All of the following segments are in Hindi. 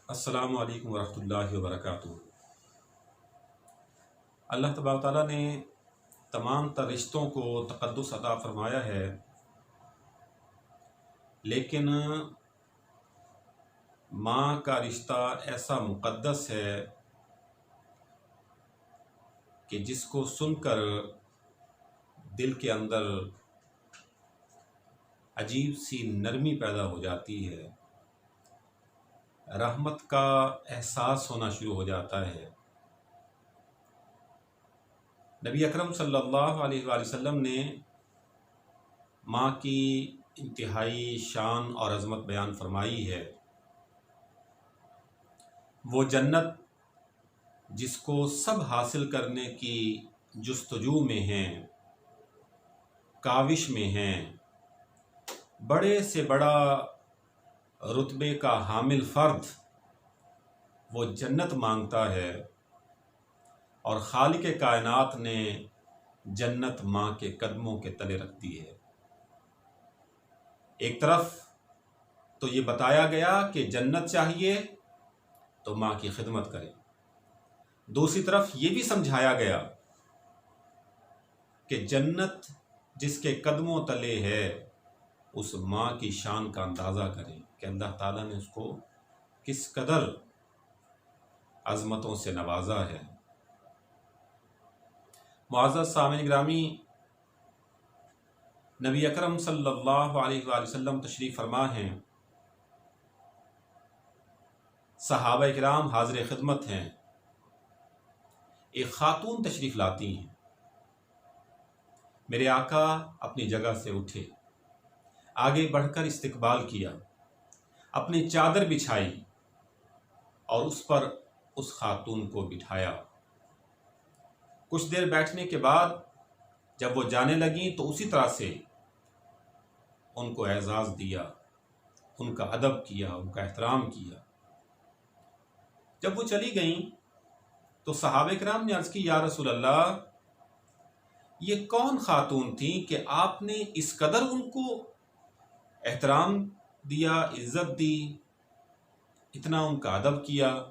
अस्सलामु अलैकुम वरहमतुल्लाहि वबरकातुहू। अल्लाह तबारक तआला ने तमाम तर रिश्तों को तक़द्दुस अता फ़रमाया है, लेकिन माँ का रिश्ता ऐसा मुक़द्दस है कि जिसको सुनकर दिल के अंदर अजीब सी नरमी पैदा हो जाती है, रहमत का एहसास होना शुरू हो जाता है। नबी अकरम सल्लल्लाहु अलैहि वसल्लम ने माँ की इंतहाई शान और अज़मत बयान फरमाई है। वो जन्नत जिसको सब हासिल करने की जुस्तजू में हैं, काविश में हैं, बड़े से बड़ा रुतबे का हामिल फ़र्द वो जन्नत मांगता है और खालिक कायनात ने जन्नत माँ के कदमों के तले रख दी है। एक तरफ तो ये बताया गया कि जन्नत चाहिए तो माँ की खिदमत करें, दूसरी तरफ ये भी समझाया गया कि जन्नत जिसके कदमों तले है उस माँ की शान का अंदाज़ा करें कि अल्लाह ताला ने उसको किस कदर अज़मतों से नवाजा है। मुअज़्ज़ज़ सामिन गिरामी, नबी अकरम सल्लल्लाहु अलैहि वसल्लम तशरीफ़ फरमा हैं, सहाबा किराम हाज़िर खिदमत हैं। एक खातून तशरीफ़ लाती हैं। मेरे आका अपनी जगह से उठे, आगे बढ़कर इस्तकबाल किया, अपनी चादर बिछाई और उस पर उस खातून को बिठाया। कुछ देर बैठने के बाद जब वो जाने लगी तो उसी तरह से उनको एजाज़ दिया, उनका अदब किया, उनका एहतराम किया। जब वो चली गईं तो सहाबे किराम ने अर्ज़ की, या रसूल अल्लाह, ये कौन खातून थी कि आपने इस कदर उनको एहतराम दिया, इज़्ज़त दी, इतना उनका अदब किया।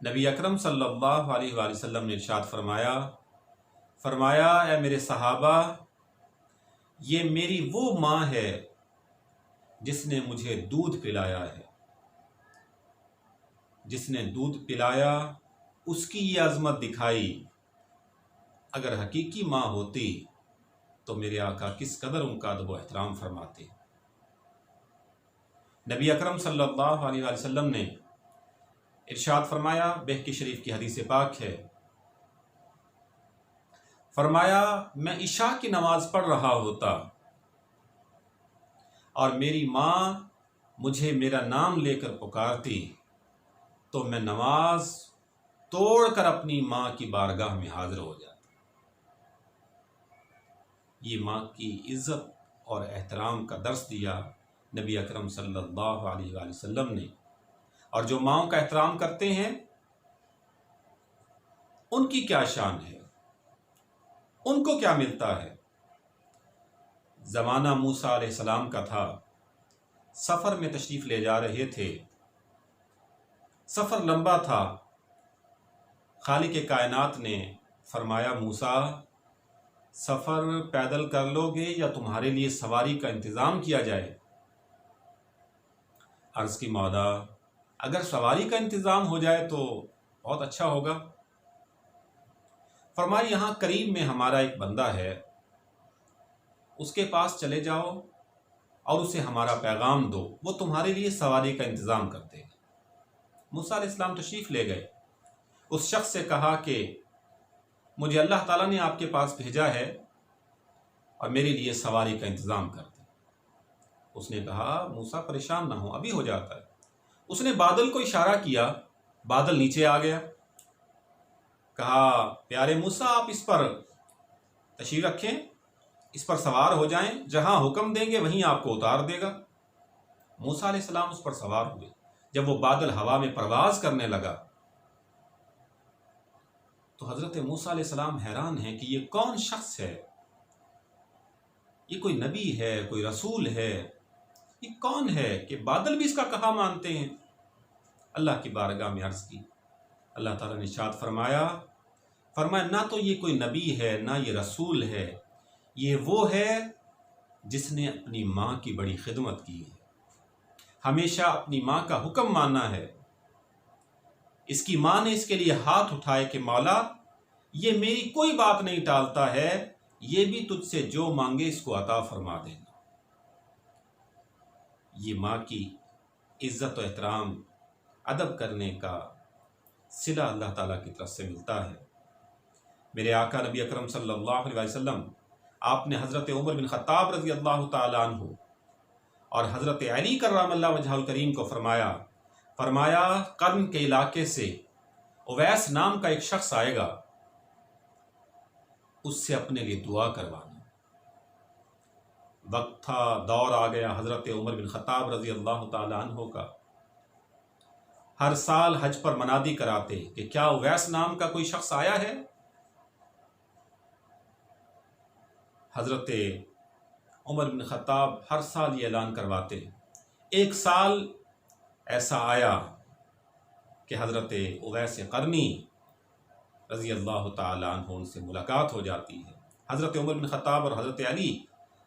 नबी अकरम सल्लल्लाहु अलैहि वसल्लम ने इरशाद फरमाया, ए मेरे सहाबा, ये मेरी वो माँ है जिसने मुझे दूध पिलाया है। जिसने दूध पिलाया उसकी ये अज़मत दिखाई। अगर हकीकी माँ होती तो मेरे आका किस कदर उनका अदब व एहतराम फरमाते। नबी अकरम सल्लल्लाहु अलैहि वसल्लम ने इरशाद फरमाया, बहकी शरीफ की हदीस पाक है, फरमाया, मैं इशा की नमाज पढ़ रहा होता और मेरी माँ मुझे मेरा नाम लेकर पुकारती तो मैं नमाज तोड़कर अपनी माँ की बारगाह में हाजिर हो जाता। ये माँ की इज़्ज़त और एहतराम का दर्स दिया नबी अकरम सल्लल्लाहु अलैहि वसल्लम ने। और जो माँओं का एहतराम करते हैं उनकी क्या शान है, उनको क्या मिलता है। ज़माना मूसा अलैहिस्सलाम का था, सफ़र में तशरीफ़ ले जा रहे थे, सफ़र लंबा था। खालिक कायनात ने फरमाया, मूसा, सफ़र पैदल कर लोगे या तुम्हारे लिए सवारी का इंतज़ाम किया जाए। अर्ज़ की, मौला, अगर सवारी का इंतज़ाम हो जाए तो बहुत अच्छा होगा। फरमाया, यहाँ करीब में हमारा एक बंदा है, उसके पास चले जाओ और उसे हमारा पैगाम दो, वो तुम्हारे लिए सवारी का इंतज़ाम कर देगा। मूसा अलैहिस्सलाम तशरीफ़ ले गए। उस शख्स से कहा कि मुझे अल्लाह ताला ने आपके पास भेजा है और मेरे लिए सवारी का इंतज़ाम कर दे। उसने कहा, मूसा परेशान ना हो, अभी हो जाता है। उसने बादल को इशारा किया, बादल नीचे आ गया। कहा, प्यारे मूसा, आप इस पर तशरीफ़ रखें, इस पर सवार हो जाएं, जहां हुक्म देंगे वहीं आपको उतार देगा। मूसा अलैहिस्सलाम उस पर सवार हुए। जब वो बादल हवा में परवाज़ करने लगा तो हज़रत मूसा अलैहिस्सलाम हैरान हैं कि ये कौन शख्स है, ये कोई नबी है, कोई रसूल है, ये कौन है कि बादल भी इसका कहा मानते हैं। अल्लाह की बारगाह में अर्ज़ की। अल्लाह ताला ने इरशाद फरमाया ना तो ये कोई नबी है ना ये रसूल है, ये वो है जिसने अपनी माँ की बड़ी खिदमत की है, हमेशा अपनी माँ का हुक्म माना है। इसकी माँ ने इसके लिए हाथ उठाए कि मौला ये मेरी कोई बात नहीं टालता है, ये भी तुझसे जो मांगे इसको अता फरमा देना। ये माँ की इज्जत और एहतराम अदब करने का सिला अल्लाह ताला की तरफ से मिलता है। मेरे आका नबी अकरम सल्लल्लाहु अलैहि वसल्लम आपने हज़रत उमर बिन ख़त्ताब रज़ी अल्लाह ताला अन्हु और हज़रत अली कर्रमल्लाहु वजहुल करीम को फरमाया कर्न के इलाके से उवैस नाम का एक शख्स आएगा, उससे अपने लिए दुआ करवाना। वक्त था, दौर आ गया हज़रत उमर बिन ख़त्ताब रज़ी अल्लाह ताला अन्हु का। हर साल हज पर मनादी कराते कि क्या उवैस नाम का कोई शख्स आया है। हज़रत उमर बिन ख़त्ताब हर साल ये ऐलान करवाते। एक साल ऐसा आया कि हज़रत उवैस क़रनी रज़ी अल्लाह ताला अन्हु उनसे मुलाकात हो जाती है। हज़रत उमर बिन ख़त्ताब और हज़रत अली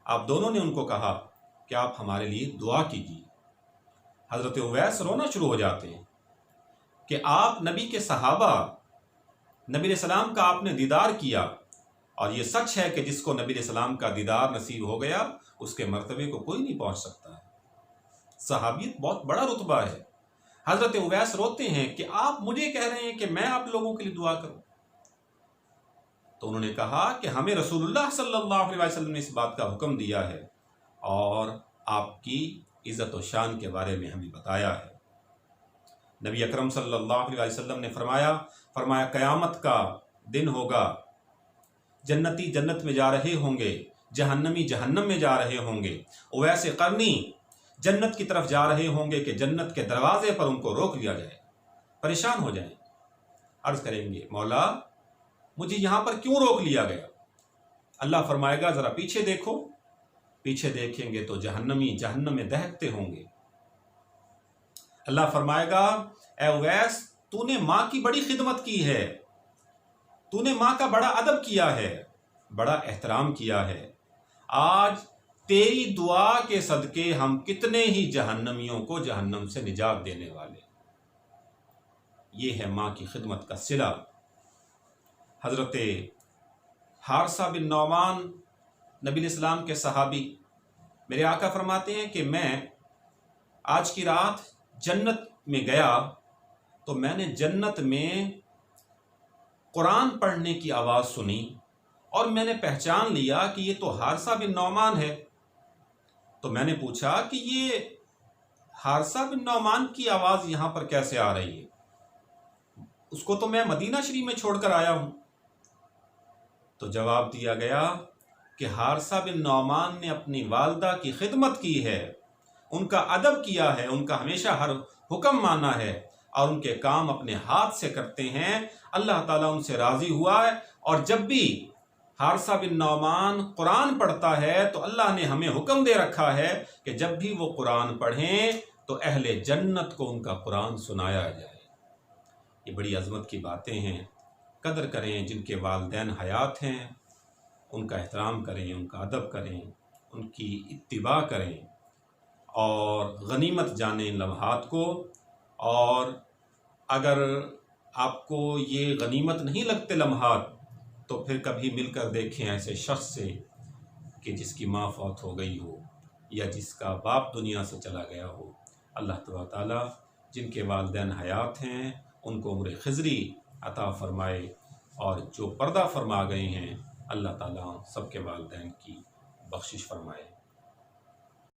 आप दोनों ने उनको कहा कि आप हमारे लिए दुआ कीजिए। हज़रत उवैस रोना शुरू हो जाते हैं कि आप नबी के सहाबा, नबी सलाम का आपने दीदार किया और ये सच है कि जिसको नबी सलाम का दीदार नसीब हो गया उसके मर्तबे को कोई नहीं पहुंच सकता है। सहाबियत बहुत बड़ा रुतबा है। हज़रत उवैस रोते हैं कि आप मुझे कह रहे हैं कि मैं आप लोगों के लिए दुआ करूं। तो उन्होंने कहा कि हमें रसूलुल्लाह सल्लल्लाहु अलैहि वसल्लम ने इस बात का हुक्म दिया है और आपकी इज़्ज़त और शान के बारे में हमें बताया है। नबी अकरम सल्लल्लाहु अलैहि वसल्लम ने फरमाया क़यामत का दिन होगा, जन्नती जन्नत में जा रहे होंगे, जहन्नमी जहन्नम में जा रहे होंगे, उवैस क़रनी जन्नत की तरफ जा रहे होंगे कि जन्नत के दरवाजे पर उनको रोक लिया जाए, परेशान हो जाएं। अर्ज़ करेंगे मौला मुझे यहाँ पर क्यों रोक लिया गया। अल्लाह फरमाएगा ज़रा पीछे देखो। पीछे देखेंगे तो जहन्नमी जहन्नम में दहकते होंगे। अल्लाह फरमाएगा ए उवैस तूने माँ की बड़ी खिदमत की है, तूने माँ का बड़ा अदब किया है, बड़ा एहतराम किया है। आज तेरी दुआ के सदके हम कितने ही जहन्नमियों को जहन्नम से निजात देने वाले। ये है माँ की खिदमत का सिला। हज़रत हारसा बिन नौमान नबी इस्लाम के सहाबी, मेरे आका फरमाते हैं कि मैं आज की रात जन्नत में गया तो मैंने जन्नत में कुरान पढ़ने की आवाज़ सुनी और मैंने पहचान लिया कि ये तो हारसा बिन नौमान है। तो मैंने पूछा कि ये हारसा बिन नौमान की आवाज़ यहाँ पर कैसे आ रही है, उसको तो मैं मदीना शरीफ में छोड़कर आया हूँ। तो जवाब दिया गया कि हारसा बिन नौमान ने अपनी वालदा की खिदमत की है, उनका अदब किया है, उनका हमेशा हर हुक्म माना है और उनके काम अपने हाथ से करते हैं। अल्लाह ताला उनसे राज़ी हुआ है और जब भी हारसा बिन नौमान कुरान पढ़ता है तो अल्लाह ने हमें हुक्म दे रखा है कि जब भी वो कुरान पढ़ें तो अहले जन्नत को उनका कुरान सुनाया जाए। ये बड़ी अज़मत की बातें हैं। कदर करें जिनके वालिदैन हयात हैं, उनका एहतराम करें, उनका अदब करें, उनकी इत्तिबा करें और गनीमत जानें इन लम्हात को। और अगर आपको ये गनीमत नहीं लगते लम्हात तो फिर कभी मिलकर देखें ऐसे शख्स से कि जिसकी माँ फौत हो गई हो या जिसका बाप दुनिया से चला गया हो। अल्लाह ताला जिनके वालिदैन हयात हैं उनको उम्र खिज़री अता फ़रमाए और जो पर्दा फरमा गए हैं अल्लाह ताला सबके वालिदैन की बख्शिश फरमाए।